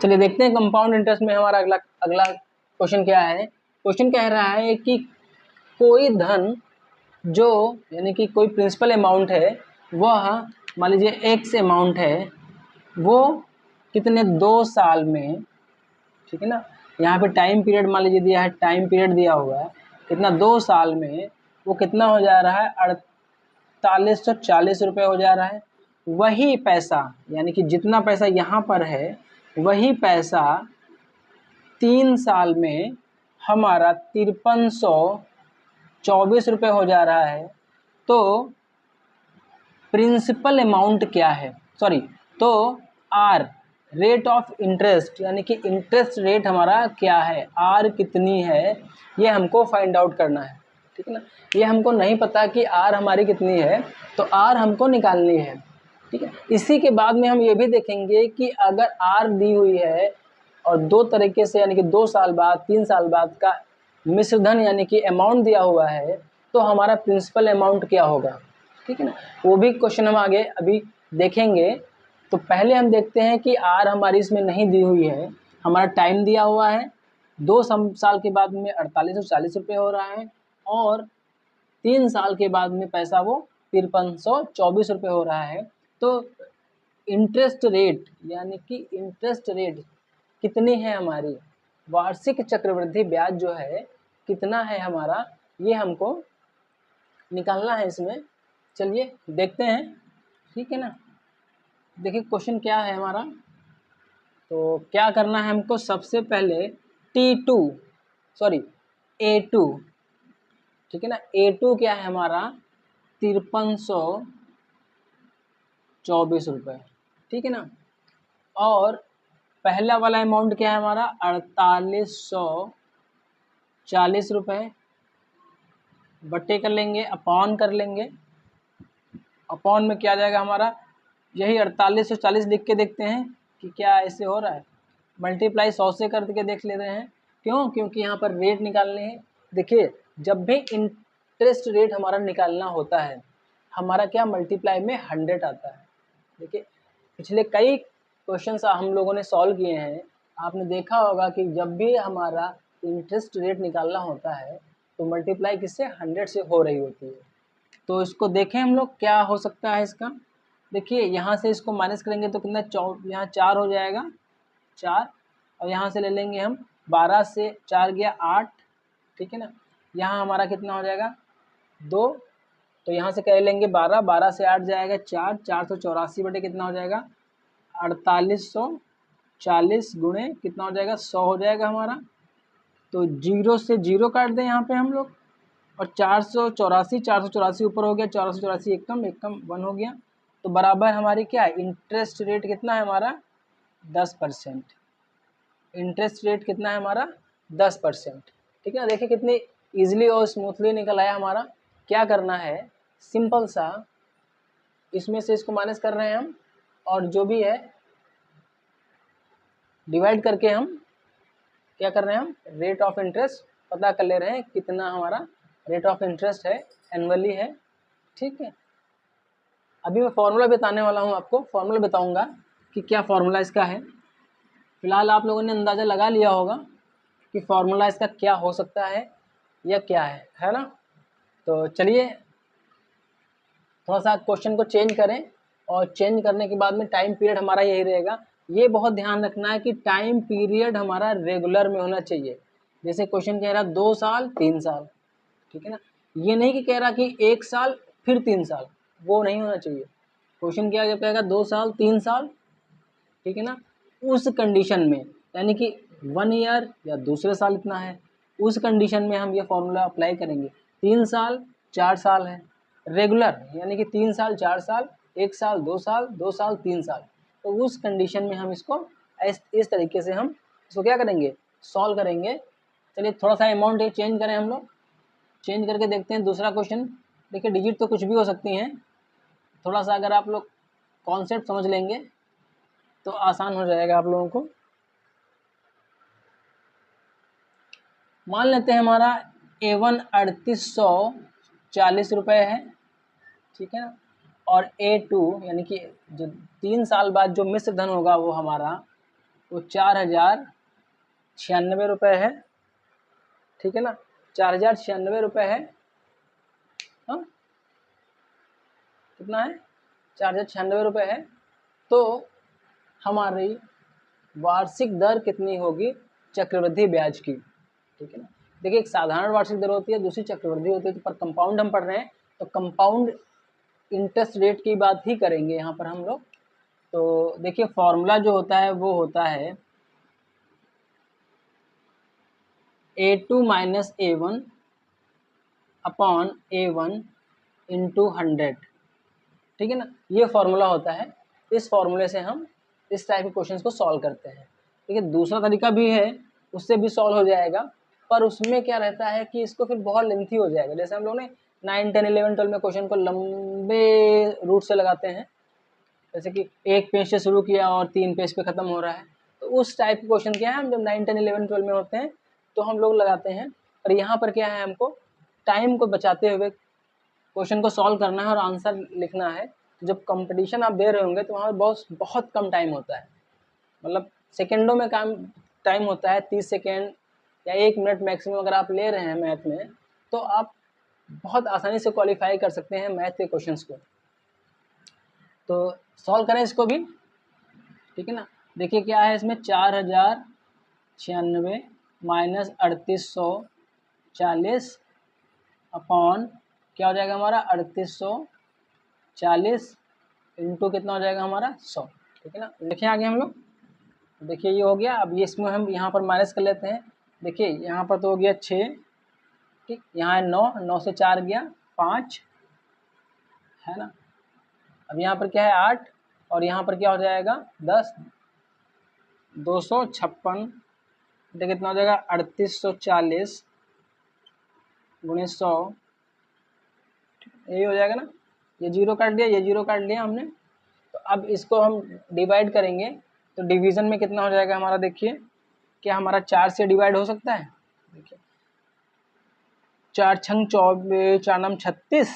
चलिए देखते हैं कंपाउंड इंटरेस्ट में हमारा अगला अगला क्वेश्चन क्या है। क्वेश्चन कह रहा है कि कोई धन जो यानी कि कोई प्रिंसिपल अमाउंट है वह मान लीजिए एक्स अमाउंट है, वो कितने 2 साल में, ठीक है ना, यहाँ पे टाइम पीरियड मान लीजिए दिया है, टाइम पीरियड दिया हुआ है कितना 2 साल में वो कितना हो जा रहा है 4840 रुपये हो जा रहा है। वही पैसा यानी कि जितना पैसा यहाँ पर है वही पैसा 3 साल में हमारा 5324 रुपये हो जा रहा है। तो प्रिंसिपल अमाउंट क्या है, सॉरी, तो आर रेट ऑफ इंटरेस्ट यानी कि इंटरेस्ट रेट हमारा क्या है, आर कितनी है, ये हमको फाइंड आउट करना है, ठीक है ना। ये हमको नहीं पता कि आर हमारी कितनी है, तो आर हमको निकालनी है, ठीक है। इसी के बाद में हम ये भी देखेंगे कि अगर आर दी हुई है और 2 तरीके से यानी कि 2 साल बाद 3 साल बाद का मिश्रधन यानी कि अमाउंट दिया हुआ है, तो हमारा प्रिंसिपल अमाउंट क्या होगा, ठीक है ना। वो भी क्वेश्चन हम आगे अभी देखेंगे। तो पहले हम देखते हैं कि आर हमारी इसमें नहीं दी हुई है, हमारा टाइम दिया हुआ है 2 साल के बाद में 4840 रुपये हो रहा है और 3 साल के बाद में पैसा वो 5324 रुपये हो रहा है। तो इंटरेस्ट रेट यानी कि इंटरेस्ट रेट कितनी है हमारी, वार्षिक चक्रवृद्धि ब्याज जो है कितना है हमारा, ये हमको निकालना है इसमें। चलिए देखते हैं, ठीक है ना। देखिए क्वेश्चन क्या है हमारा, तो क्या करना है हमको, सबसे पहले T2 सॉरी A2, ठीक है ना, A2 क्या है हमारा 5324 रुपये, ठीक है ना। और पहला वाला अमाउंट क्या है हमारा 4840 रुपये, बट्टे कर लेंगे, अपॉन कर लेंगे, अपॉन में क्या आ जाएगा हमारा, यही 4840 लिख के देखते हैं कि क्या ऐसे हो रहा है, मल्टीप्लाई 100 से करके देख लेते हैं। क्यों, क्योंकि यहाँ पर रेट निकालने हैं। देखिए जब भी इंटरेस्ट रेट हमारा निकालना होता है हमारा क्या मल्टीप्लाई में 100 आता है। देखिए पिछले कई क्वेश्चंस हम लोगों ने सॉल्व किए हैं, आपने देखा होगा कि जब भी हमारा इंटरेस्ट रेट निकालना होता है तो मल्टीप्लाई किससे 100 से हो रही होती है। तो इसको देखें हम लोग क्या हो सकता है इसका। देखिए यहाँ से इसको माइनस करेंगे तो कितना, यहाँ 4 हो जाएगा 4, और यहाँ से ले लेंगे हम 12 से 4 गया 8, ठीक है ना। यहाँ हमारा कितना हो जाएगा 2, तो यहाँ से कर लेंगे 12, 12 से 8 जाएगा 4, 484 बटे कितना हो जाएगा 4840 गुणे कितना हो जाएगा 100 हो जाएगा हमारा। तो 0 से 0 काट दें यहाँ पे हम लोग, और 484 ऊपर हो गया, 484 एकम 1 हो गया, तो बराबर हमारी क्या है इंटरेस्ट रेट कितना है हमारा 10%। इंटरेस्ट रेट कितना है हमारा 10%, ठीक है ना। देखिए कितनी इजीली और स्मूथली निकल आया हमारा। क्या करना है, सिंपल सा इसमें से इसको माइनस कर रहे हैं हम, और जो भी है डिवाइड करके हम क्या कर रहे हैं, हम रेट ऑफ इंटरेस्ट पता कर ले रहे हैं कितना हमारा रेट ऑफ इंटरेस्ट है, एनुअली है, ठीक है। अभी मैं फॉर्मूला बताने वाला हूँ आपको, फॉर्मूला बताऊंगा कि क्या फॉर्मूला इसका है। फिलहाल आप लोगों ने अंदाज़ा लगा लिया होगा कि फॉर्मूला इसका क्या हो सकता है या क्या है ना। तो चलिए थोड़ा सा क्वेश्चन को चेंज करें, और चेंज करने के बाद में टाइम पीरियड हमारा यही रहेगा। ये बहुत ध्यान रखना है कि टाइम पीरियड हमारा रेगुलर में होना चाहिए। जैसे क्वेश्चन कह रहा 2 साल 3 साल, ठीक है ना, ये नहीं कि कह रहा कि 1 साल फिर 3 साल, वो नहीं होना चाहिए। क्वेश्चन क्या जब कहेगा 2 साल 3 साल, ठीक है ना, उस कंडीशन में यानी कि 1 ईयर या दूसरे साल इतना है, उस कंडीशन में हम ये फॉर्मूला अप्लाई करेंगे। 3 साल 4 साल है रेगुलर, यानी कि 3 साल 4 साल, 1 साल 2 साल, 2 साल 3 साल, तो उस कंडीशन में हम इसको इस तरीके से हम इसको क्या करेंगे, सॉल्व करेंगे। चलिए थोड़ा सा अमाउंट चेंज करें हम लोग, चेंज करके देखते हैं दूसरा क्वेश्चन। देखिए डिजिट तो कुछ भी हो सकती हैं, थोड़ा सा अगर आप लोग कॉन्सेप्ट समझ लेंगे तो आसान हो जाएगा आप लोगों को। मान लेते हैं हमारा A1 3840 रुपये है, ठीक है ना, और A2 यानी कि जो 3 साल बाद जो मिश्र धन होगा वो हमारा वो 4096 रुपये है, ठीक है ना, 4096 रुपये है। हाँ, कितना है, 4096 रुपये है। तो हमारी वार्षिक दर कितनी होगी चक्रवृद्धि ब्याज की, ठीक है ना। देखिए, एक साधारण वार्षिक दर होती है, दूसरी चक्रवृद्धि होती है, तो पर कंपाउंड हम पढ़ रहे हैं तो कंपाउंड इंटरेस्ट रेट की बात ही करेंगे यहाँ पर हम लोग। तो देखिए, फॉर्मूला जो होता है वो होता है A2 minus A1 upon A1 into 100, ठीक है ना, ये फॉर्मूला होता है। इस फॉर्मूले से हम इस टाइप के क्वेश्चंस को सॉल्व करते हैं। देखिए, दूसरा तरीका भी है, उससे भी सॉल्व हो जाएगा, पर उसमें क्या रहता है कि इसको फिर बहुत लेंथी हो जाएगा। जैसे हम लोग ने 9, 10, 11, 12 में क्वेश्चन को लंबे रूट से लगाते हैं, जैसे कि एक पेज से शुरू किया और 3 पेज पे ख़त्म हो रहा है, तो उस टाइप के क्वेश्चन क्या है, हम जब 9, 10, 11, 12 में होते हैं तो हम लोग लगाते हैं। और यहाँ पर क्या है, हमको टाइम को बचाते हुए क्वेश्चन को सॉल्व करना है और आंसर लिखना है। जब कंपटीशन आप दे रहे होंगे तो वहाँ बहुत बहुत कम टाइम होता है, मतलब सेकेंडों में काम टाइम होता है, 30 सेकेंड या 1 मिनट मैक्सिमम अगर आप ले रहे हैं मैथ में, तो आप बहुत आसानी से क्वालिफाई कर सकते हैं मैथ के क्वेश्चंस को। तो सॉल्व करें इसको भी, ठीक है ना। देखिए क्या है इसमें, 4096 माइनस 3840 अपॉन क्या हो जाएगा हमारा 3840 इंटू कितना हो जाएगा हमारा 100, ठीक है ना। देखिए आगे हम लोग, देखिए ये हो गया। अब ये इसमें हम यहाँ पर माइनस कर लेते हैं। देखिए यहाँ पर तो हो गया 6, ठीक, यहाँ है 9, 9 से 4 गया 5, है ना। अब यहाँ पर क्या है 8, और यहाँ पर क्या हो जाएगा 10, 256, देखिए कितना हो जाएगा 3840 गुणे 100, यही हो जाएगा ना। ये जीरो काट दिया, ये जीरो काट लिया हमने। तो अब इसको हम डिवाइड करेंगे तो डिवीज़न में कितना हो जाएगा हमारा, देखिए क्या हमारा 4 से डिवाइड हो सकता है। देखिए 4 छंग 24, 4 नाम 36,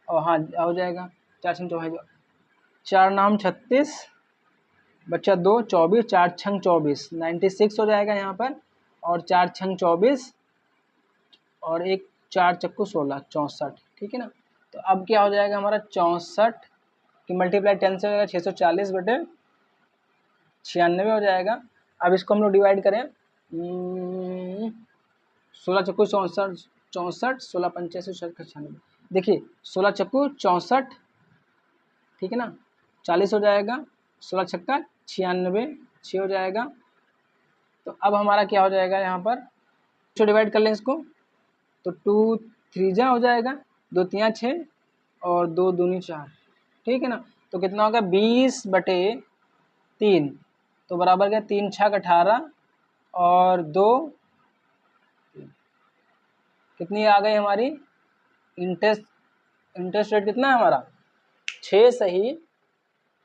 और हाँ हो जाएगा 4 छंग 24, 4 नाम 36 बच्चा 2 24, 4 छंग 24 96 हो जाएगा यहाँ पर, और 4 छंग 24 और एक 4 चक्कू 16 64, ठीक है ना। तो अब क्या हो जाएगा हमारा 64 की मल्टीप्लाई 10 से हो जाएगा 640 बटे 96 हो जाएगा। अब इसको हम लोग डिवाइड करें, 16 चक्कू 64, 64 16 85 96, देखिए 16 चक्कू 64, ठीक है ना, 40 हो जाएगा, 16 छक्का 96, 6 हो जाएगा। तो अब हमारा क्या हो जाएगा यहाँ पर, जो डिवाइड कर लें इसको, तो 2 3 जा हो जाएगा, 2 3 6 और 2 दूनी 4, ठीक है ना। तो कितना होगा 20 बटे 3, तो बराबर क्या 3 छक 18 और 2 कितनी आ गई हमारी इंटरेस्ट रेट कितना है हमारा 6 सही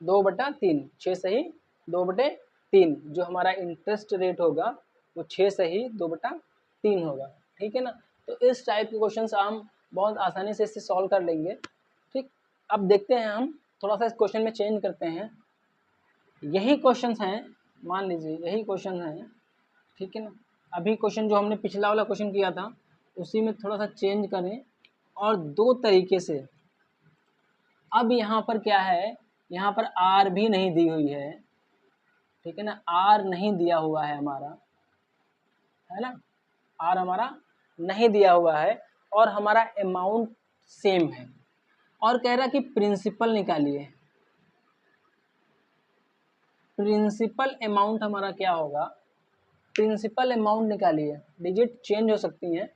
2/3, 6 सही 2/3 जो हमारा इंटरेस्ट रेट होगा वो 6 सही 2/3 होगा, ठीक है ना। तो इस टाइप के क्वेश्चंस हम बहुत आसानी से इससे सॉल्व कर लेंगे, ठीक। अब देखते हैं हम थोड़ा सा इस क्वेश्चन में चेंज करते हैं। यही क्वेश्चंस हैं, मान लीजिए यही क्वेश्चन हैं, ठीक है ना। अभी क्वेश्चन जो हमने पिछला वाला क्वेश्चन किया था उसी में थोड़ा सा चेंज करें और 2 तरीके से। अब यहाँ पर क्या है, यहाँ पर आर भी नहीं दी हुई है, ठीक है ना, आर नहीं दिया हुआ है हमारा, है ना, आर हमारा नहीं दिया हुआ है और हमारा अमाउंट सेम है, और कह रहा कि प्रिंसिपल निकालिए। प्रिंसिपल अमाउंट हमारा क्या होगा, प्रिंसिपल अमाउंट निकालिए। डिजिट चेंज हो सकती हैं,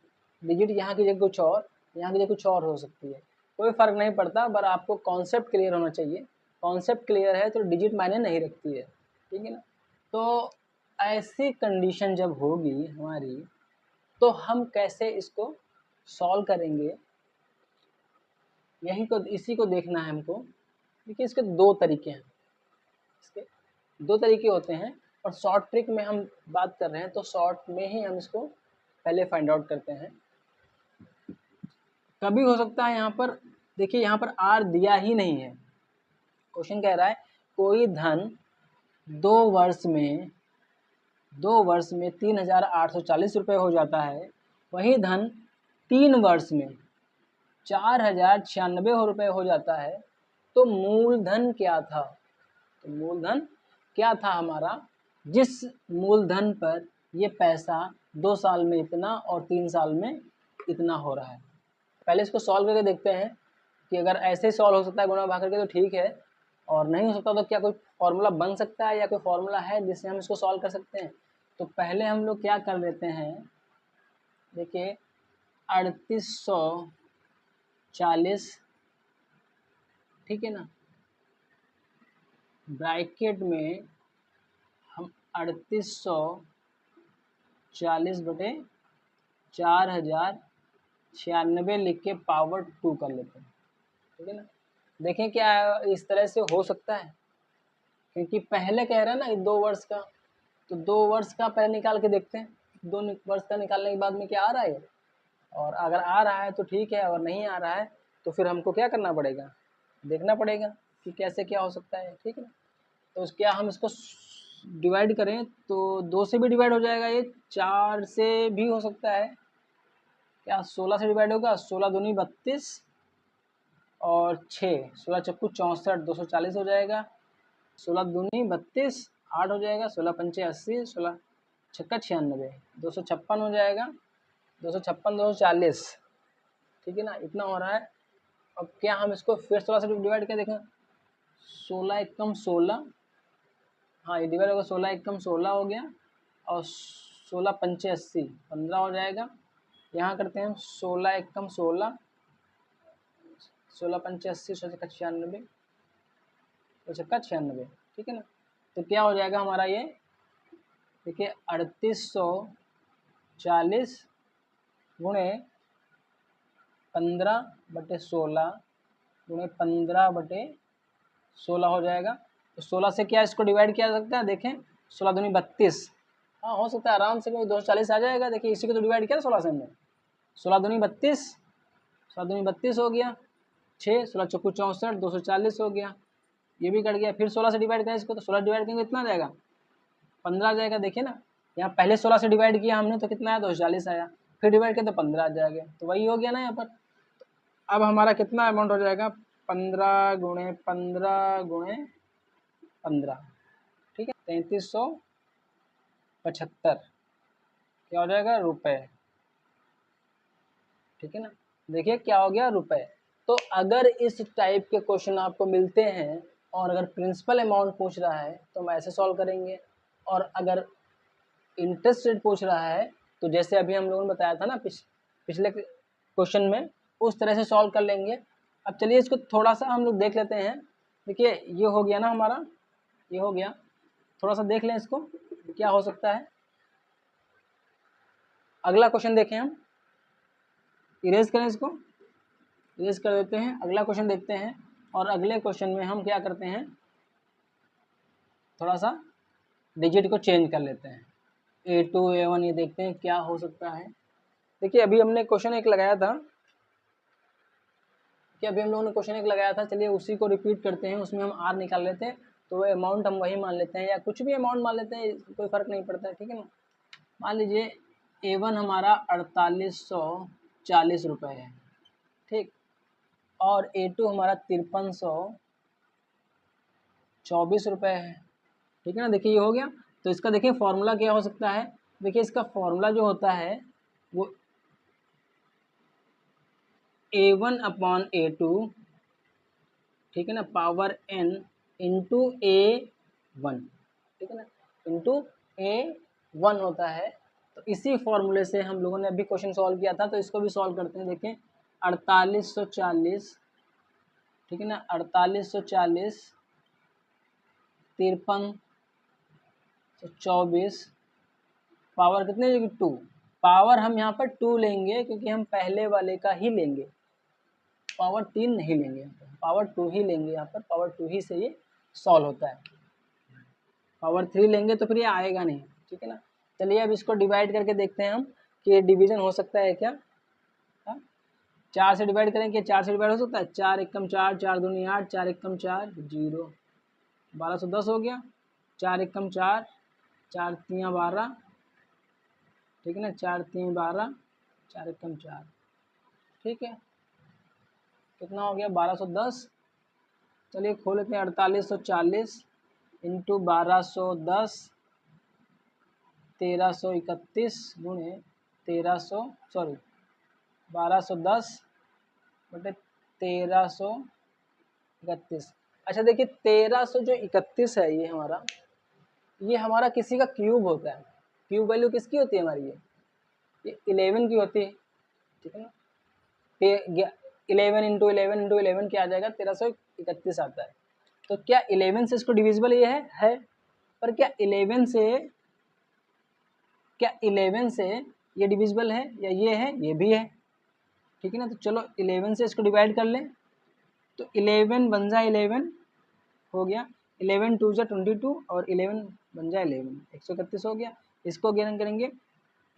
डिजिट यहाँ की जगह कुछ और, यहाँ की जगह कुछ और हो सकती है, कोई फ़र्क नहीं पड़ता, पर आपको कॉन्सेप्ट क्लियर होना चाहिए। कॉन्सेप्ट क्लियर है तो डिजिट मायने नहीं रखती है, ठीक है ना। तो ऐसी कंडीशन जब होगी हमारी तो हम कैसे इसको सॉल्व करेंगे, यही को इसी को देखना है हमको। देखिए इसके 2 तरीके हैं, इसके 2 तरीके होते हैं, और शॉर्ट ट्रिक में हम बात कर रहे हैं तो शॉर्ट में ही हम इसको पहले फाइंड आउट करते हैं। कभी हो सकता है यहाँ पर, देखिए यहाँ पर आर दिया ही नहीं है। क्वेश्चन कह रहा है कोई धन 2 वर्ष में 2 वर्ष में 3,840 रुपये हो जाता है, वही धन 3 वर्ष में 4,096 रुपये हो जाता है, तो मूलधन क्या था? तो मूलधन क्या था हमारा, जिस मूलधन पर ये पैसा 2 साल में इतना और 3 साल में इतना हो रहा है। पहले इसको सॉल्व करके देखते हैं कि अगर ऐसे सॉल्व हो सकता है गुणा भाग करके तो ठीक है, और नहीं हो सकता तो क्या कोई फॉर्मूला बन सकता है या कोई फॉर्मूला है जिससे हम इसको सॉल्व कर सकते हैं। तो पहले हम लोग क्या कर लेते हैं, देखिए 3840, ठीक है ना, ब्रैकेट में हम 3840 बटे 4,096 लिख के पावर 2 कर लेते हैं, ठीक है ना। देखें क्या इस तरह से हो सकता है, क्योंकि पहले कह रहे हैं ना 2 वर्ष का, तो 2 वर्ष का पहले निकाल के देखते हैं, 2 वर्ष का निकालने के बाद में क्या आ रहा है, और अगर आ रहा है तो ठीक है, और नहीं आ रहा है तो फिर हमको क्या करना पड़ेगा, देखना पड़ेगा कि कैसे क्या हो सकता है, ठीक है ना। तो क्या हम इसको डिवाइड करें तो 2 से भी डिवाइड हो जाएगा, ये 4 से भी हो सकता है, क्या 16 से डिवाइड होगा, 16 दूनी 32 और 6, 16 चक्कू 64, 240 हो जाएगा, 16 दूनी 32, 8 हो जाएगा, 16 पंचे 80, 16 छक्का 96, 256 हो जाएगा, 256 240, ठीक है ना, इतना हो रहा है। अब क्या हम इसको फिर 16 से डिवाइड कर देखें, 16 एकम 16, हाँ ये डिवाइड होगा, 16 एकम 16 हो गया, और 16 पंचे 80, 15 हो जाएगा। यहाँ करते हैं हम 16 एकम 16, 16 पंचे 80, 16 96, 96, ठीक है ना। तो क्या हो जाएगा हमारा ये, देखिए 3840 गुणे 15 बटे 16 गुणे 15 बटे 16 हो जाएगा। तो 16 से क्या इसको डिवाइड किया जा सकता है, देखें 16 दूनी 32, हाँ हो सकता है आराम से, कोई 240 आ जाएगा। देखिए इसी को तो डिवाइड किया 16 से हमने, 16 दूनी 32, 16 दूनी 32 हो गया, 6, 16 चौकू 64, 240 हो गया, ये भी कट गया। फिर 16 से डिवाइड करें इसको, तो 16 डिवाइड करेंगे इतना आ जाएगा, 15 आ जाएगा। देखिए ना, यहाँ पहले 16 से डिवाइड किया हमने तो कितना आया, 240 आया, फिर डिवाइड किया तो 15 आ जाएगा, तो वही हो गया ना यहाँ पर। अब हमारा कितना अमाउंट हो जाएगा, 15 गुणे 15 गुणे 15, ठीक है, 3375 क्या हो जाएगा, रुपए, ठीक है ना। देखिए क्या हो गया, रुपए। तो अगर इस टाइप के क्वेश्चन आपको मिलते हैं और अगर प्रिंसिपल अमाउंट पूछ रहा है तो हम ऐसे सॉल्व करेंगे, और अगर इंटरेस्ट रेट पूछ रहा है तो जैसे अभी हम लोगों ने बताया था ना पिछले क्वेश्चन में, उस तरह से सॉल्व कर लेंगे। अब चलिए इसको थोड़ा सा हम लोग देख लेते हैं। देखिए ये हो गया ना हमारा, ये हो गया, थोड़ा सा देख लें इसको क्या हो सकता है। अगला क्वेश्चन देखें हम, इरेज करें इसको, इरेज कर देते हैं, अगला क्वेश्चन देखते हैं। और अगले क्वेश्चन में हम क्या करते हैं, थोड़ा सा डिजिट को चेंज कर लेते हैं, A2 A1, ये देखते हैं क्या हो सकता है। देखिए अभी हमने क्वेश्चन एक लगाया था, कि अभी हम लोगों ने क्वेश्चन एक लगाया था, चलिए उसी को रिपीट करते हैं। उसमें हम R निकाल लेते हैं, तो अमाउंट हम वही मान लेते हैं, या कुछ भी अमाउंट मान लेते हैं, कोई फ़र्क नहीं पड़ता है, ठीक है ना। मान लीजिए A1 हमारा 4840 रुपये है, ठीक, और A2 हमारा 5324 रुपये है, ठीक है ना। देखिए ये हो गया। तो इसका देखिए फॉर्मूला क्या हो सकता है, देखिए इसका फॉर्मूला जो होता है वो A1 अपॉन A2, ठीक है ना, पावर n इंटू A1, ठीक है ना, इंटू A1 होता है। तो इसी फॉर्मूले से हम लोगों ने अभी क्वेश्चन सॉल्व किया था, तो इसको भी सॉल्व करते हैं। देखें 4840, ठीक है ना, 4840 5324 पावर कितने जाएगी, 2। पावर हम यहाँ पर 2 लेंगे क्योंकि हम पहले वाले का ही लेंगे, पावर 3 नहीं लेंगे, पावर 2 ही लेंगे यहाँ पर, पावर 2 ही से ये सॉल्व होता है। पावर 3 लेंगे तो फिर ये आएगा नहीं, ठीक है ना। चलिए अब इसको डिवाइड करके देखते हैं हम कि ये डिवीजन हो सकता है क्या। 4 से डिवाइड करेंगे, 4 से डिवाइड हो सकता है, 4 एकम 4, 4 दूनी 8, 4 एकम 4 0, 1210 हो गया, 4 एकम 4 4 तियाँ 12, ठीक है ना, 4 तियाँ 12, 4 एकम 4, ठीक है, कितना हो गया 1210। चलिए खोल लेते हैं, 4840 इंटू 1210, 1331 गुणे 1210 बटे 1331। अच्छा देखिए 1300 जो 31 है ये हमारा किसी का क्यूब होता है। क्यूब वैल्यू किसकी होती है हमारी, ये 11 की होती है, ठीक है ना। 11 इंटू 11 क्या आ जाएगा, 1331 आता है। तो क्या 11 से इसको डिविजिबल ये है, पर क्या 11 से ये डिविजिबल है या ये भी है, ठीक है ना। तो चलो 11 से इसको डिवाइड कर लें, तो 11 बन जाए 11 हो गया, 11 2 जा 22 और 11 बन जाए 11, 131 हो गया। इसको गिनन करेंगे,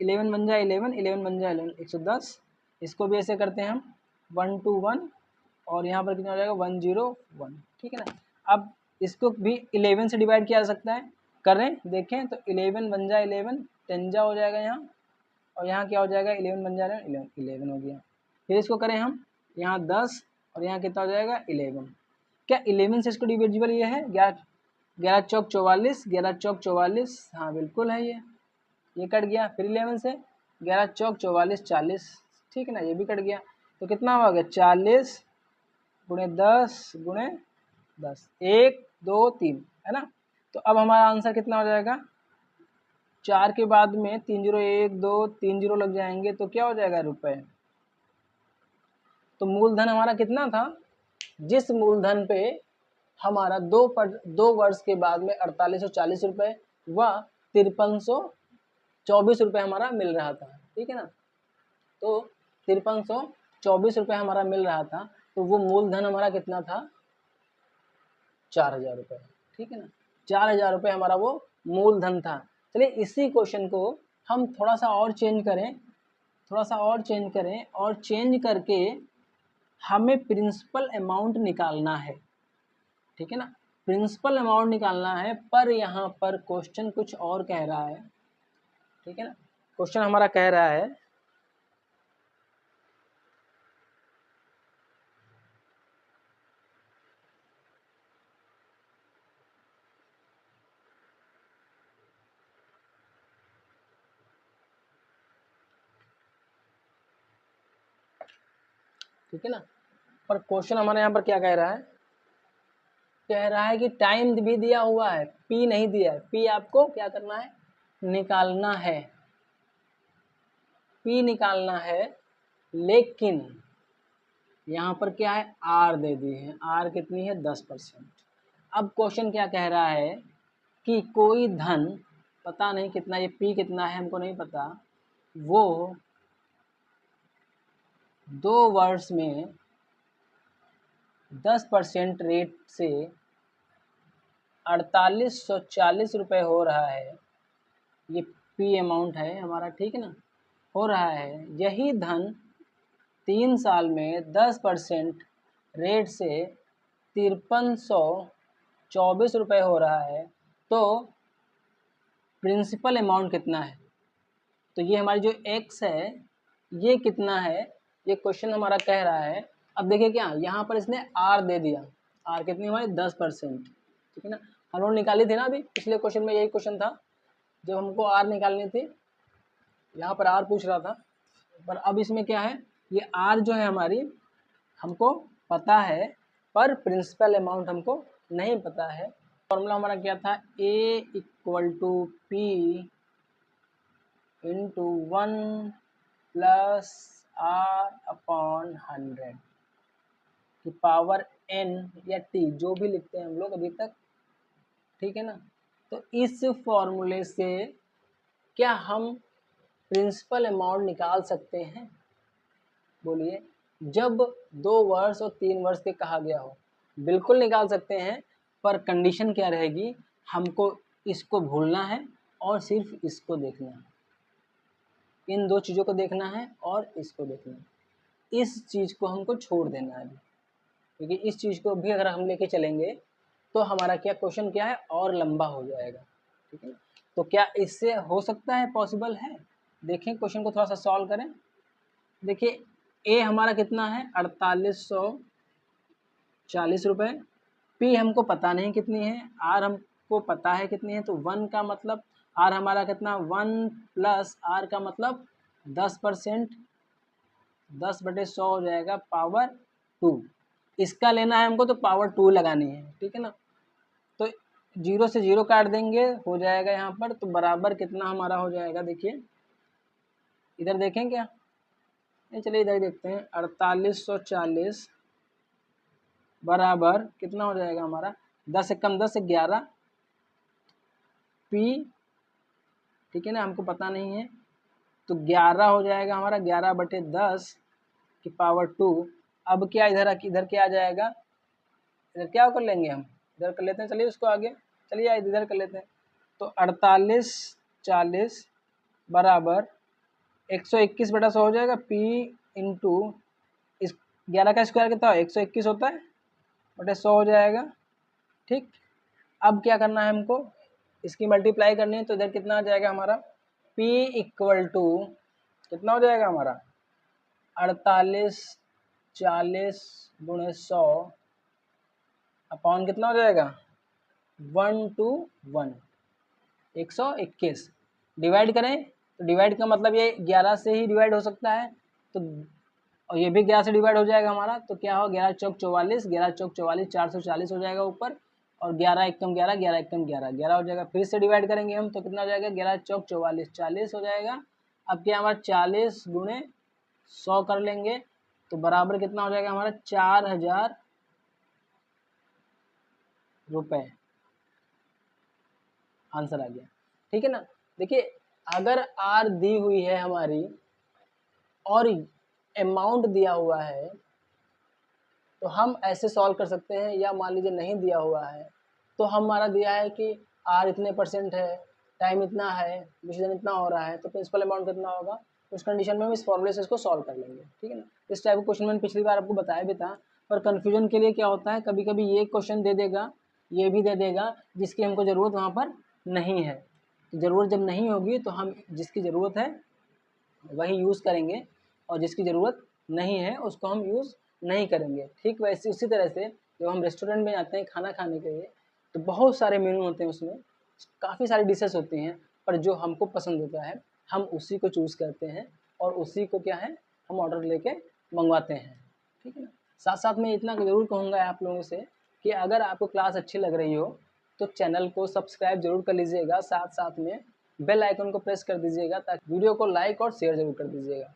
11 बन जाए 11, 11 बन जाए 11, 110। इसको भी ऐसे करते हैं हम 1 2 1 और यहाँ पर कितना हो जाएगा 101, ठीक है ना। अब इसको भी 11 से डिवाइड किया जा सकता है, करें देखें तो 11 बन जाए 11, 10 जा हो जाएगा यहाँ, और यहाँ क्या हो जाएगा 11 बन जाएगा 11 हो गया। फिर इसको करें हम, यहाँ 10 और यहाँ कितना हो जाएगा 11। क्या 11 से इसको डिविजिबल ये है, 11 चौक 44, 11 चौक 44, हाँ बिल्कुल है ये कट गया। फिर 11 से 11 चौक 44 40, ठीक है ना, ये भी कट गया। तो कितना हो गया 40 गुणे 10 गुणे 10, 1 2 3, है ना। तो अब हमारा आंसर कितना हो जाएगा, 4 के बाद में 3 जीरो 1 2 3 जीरो लग जाएंगे, तो क्या हो जाएगा रुपए। तो मूलधन हमारा कितना था, जिस मूलधन पे हमारा 2 वर्ष के बाद में 4840 रुपये व 5324 रुपये हमारा मिल रहा था, ठीक है ना। तो 5324 रुपये हमारा मिल रहा था, तो वो मूलधन हमारा कितना था 4000 रुपये, ठीक है ना। 4000 रुपये हमारा वो मूलधन था। चलिए इसी क्वेश्चन को हम थोड़ा सा और चेंज करें और चेंज करके हमें प्रिंसिपल अमाउंट निकालना है, ठीक है ना। प्रिंसिपल अमाउंट निकालना है, पर यहाँ पर क्वेश्चन कुछ और कह रहा है, ठीक है ना। क्वेश्चन हमारा कह रहा है ठीक है ना, पर क्वेश्चन हमारे यहाँ पर क्या कह रहा है कि टाइम भी दिया हुआ है, पी नहीं दिया है। पी आपको क्या करना है, निकालना है, पी निकालना है, लेकिन यहाँ पर क्या है आर दे दिए हैं, आर कितनी है 10%। अब क्वेश्चन क्या कह रहा है कि कोई धन, पता नहीं कितना, ये पी कितना है हमको नहीं पता, वो 2 वर्ष में 10% रेट से 4840 रुपये हो रहा है। ये पी अमाउंट है हमारा, ठीक है ना, हो रहा है। यही धन 3 साल में 10% रेट से 5324 रुपये हो रहा है, तो प्रिंसिपल अमाउंट कितना है। तो ये हमारी जो एक्स है ये कितना है, ये क्वेश्चन हमारा कह रहा है। अब देखिए क्या यहाँ पर इसने आर दे दिया, आर कितनी हमारी 10%, ठीक है ना। हम लोग निकाली थी ना अभी पिछले क्वेश्चन में, यही क्वेश्चन था जब हमको आर निकालनी थी, यहाँ पर आर पूछ रहा था। पर अब इसमें क्या है, ये आर जो है हमारी हमको पता है, पर प्रिंसिपल अमाउंट हमको नहीं पता है। फॉर्मूला हमारा क्या था, A = P into 1 plus R/100 की पावर n या t, जो भी लिखते हैं हम लोग अभी तक, ठीक है ना। तो इस फॉर्मूले से क्या हम प्रिंसिपल अमाउंट निकाल सकते हैं, बोलिए। जब 2 वर्ष और 3 वर्ष के कहा गया हो, बिल्कुल निकाल सकते हैं, पर कंडीशन क्या रहेगी, हमको इसको भूलना है और सिर्फ इसको देखना है, इन 2 चीज़ों को देखना है और इसको देखना है। इस चीज़ को हमको छोड़ देना है, क्योंकि इस चीज़ को भी अगर हम लेके चलेंगे तो हमारा क्या क्वेश्चन क्या है और लंबा हो जाएगा, ठीक है ना। तो क्या इससे हो सकता है, पॉसिबल है? देखें क्वेश्चन को थोड़ा सा सॉल्व करें। देखिए ए हमारा कितना है 4840 रुपये, पी हमको पता नहीं कितनी है, आर हमको पता है कितनी है, तो 1 का मतलब आर हमारा कितना 1 प्लस आर का मतलब 10%, 10/100 हो जाएगा पावर 2। इसका लेना है हमको तो पावर 2 लगानी है, ठीक है ना। तो 0 से 0 काट देंगे, हो जाएगा यहाँ पर, तो बराबर कितना हमारा हो जाएगा, देखिए इधर देखें क्या, नहीं चलिए इधर देखते हैं, 4840 बराबर कितना हो जाएगा हमारा, 10 एकम 10 11 पी, ठीक है ना, हमको पता नहीं है, तो 11 हो जाएगा हमारा, 11/10 की पावर 2। अब क्या इधर क्या आ जाएगा, इधर क्या कर लेंगे हम, इधर कर लेते हैं, चलिए उसको आगे, चलिए इधर कर लेते हैं। तो 4840 बराबर 121/100 हो जाएगा, पी इंटू इस 11 का स्क्वायर कितना है 121 होता है, बटे 100 हो जाएगा, ठीक। अब क्या करना है हमको, इसकी मल्टीप्लाई करनी है, तो इधर कितना आ जाएगा हमारा, P इक्वल टू कितना हो जाएगा हमारा 4840 गुणे 100 अपॉन कितना हो जाएगा 1 to 1 121। डिवाइड करें तो डिवाइड का मतलब ये 11 से ही डिवाइड हो सकता है, तो और ये भी 11 से डिवाइड हो जाएगा हमारा, तो क्या हो 11 चौक 44, 11 चौक 44 440 हो जाएगा ऊपर, और 11 एकम 11, 11 एकम 11, 11 हो जाएगा। फिर से डिवाइड करेंगे हम तो कितना हो जाएगा 11 चौक 44 40 हो जाएगा। अब क्या हमारा 40 गुणे 100 कर लेंगे, तो बराबर कितना हो जाएगा हमारा 4000 रुपये, आंसर आ गया, ठीक है ना। देखिए अगर आर दी हुई है हमारी और अमाउंट दिया हुआ है तो हम ऐसे सॉल्व कर सकते हैं, या मान लीजिए नहीं दिया हुआ है तो हमारा दिया है कि आर इतने % है, टाइम इतना है, डिसीजन इतना हो रहा है, तो प्रिंसिपल अमाउंट कितना होगा, उस कंडीशन में हम इस फॉर्मूले से इसको सॉल्व कर लेंगे, ठीक है ना। इस टाइप का क्वेश्चन मैंने पिछली बार आपको बताया भी था, पर कन्फ्यूजन के लिए क्या होता है, कभी कभी ये क्वेश्चन दे देगा, ये भी दे देगा, जिसकी हमको ज़रूरत वहाँ पर नहीं है। तो ज़रूरत जब नहीं होगी तो हम जिसकी ज़रूरत है वही यूज़ करेंगे, और जिसकी ज़रूरत नहीं है उसको हम यूज़ नहीं करेंगे, ठीक। वैसे उसी तरह से जब हम रेस्टोरेंट में जाते हैं खाना खाने के लिए, तो बहुत सारे मेनू होते हैं, उसमें काफ़ी सारी डिशेस होती हैं, पर जो हमको पसंद होता है हम उसी को चूज़ करते हैं, और उसी को क्या है हम ऑर्डर लेके मंगवाते हैं, ठीक है ना। साथ साथ में इतना ज़रूर कहूँगा आप लोगों से कि अगर आपको क्लास अच्छी लग रही हो तो चैनल को सब्सक्राइब जरूर कर लीजिएगा, साथ साथ में बेल आइकन को प्रेस कर दीजिएगा, ताकि वीडियो को लाइक और शेयर जरूर कर दीजिएगा।